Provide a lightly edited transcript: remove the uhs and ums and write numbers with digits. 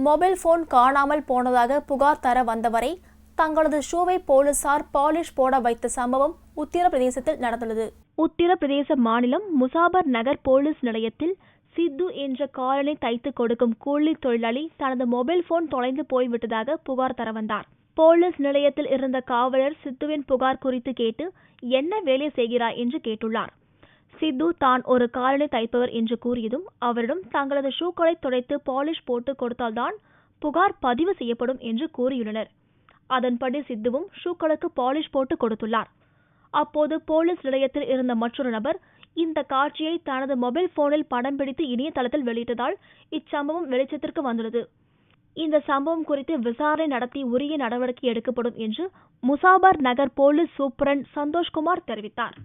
Mobile phone காணாமல் போனதாக புகார் தர வந்தவரை தங்களது ஷூவை போலீசார் பாலிஷ் போட வைத்த சம்பவம் உத்தரப்பிரதேசத்தில் நடந்துள்ளது. உத்தரப்பிரதேச மாநிலம் முசாபர் நகர் போலீஸ் நிலையத்தில் சித்து என்ற காலணி தைத்து கொடுக்கும் கூலி தொழிலாளி தனது மொபைல் போன் தொலைந்து போய்விட்டதாக புகார் தர வந்தார். போலீஸ் நிலையத்தில் இருந்த காவலர் சித்துவின் புகார் குறித்து கேட்டு என்ன வேலை செய்கிறாய் என்று கேட்டுள்ளார். சித்து தான் ஒரு காலணி தைப்பவர் என்று கூறியதும் அவரிடம் தங்களது ஷூக்களை துடைத்து பாலிஷ் போட்டு கொடுத்தால்தான் புகார் பதிவு செய்யப்படும் என்று கூறியுள்ளனர். அதன்படி சித்துவும் ஷூக்களுக்கு பாலிஷ் போட்டு கொடுத்துள்ளார். அப்போது போலீஸ் நிலையத்தில் இருந்த மற்றொரு நபர் இந்த காட்சியை தனது மொபைல் போனில் படம் பிடித்து இணையதளத்தில் வெளியிட்டதால் இச்சம்பவம் வெளிச்சத்திற்கு வந்துள்ளது. இந்த சம்பவம் குறித்து விசாரணை நடத்தி உரிய நடவடிக்கை எடுக்கப்படும் என்று முசாபர் நகர் போலீஸ் சூப்பரண்ட் சந்தோஷ்குமார் தெரிவித்தார்.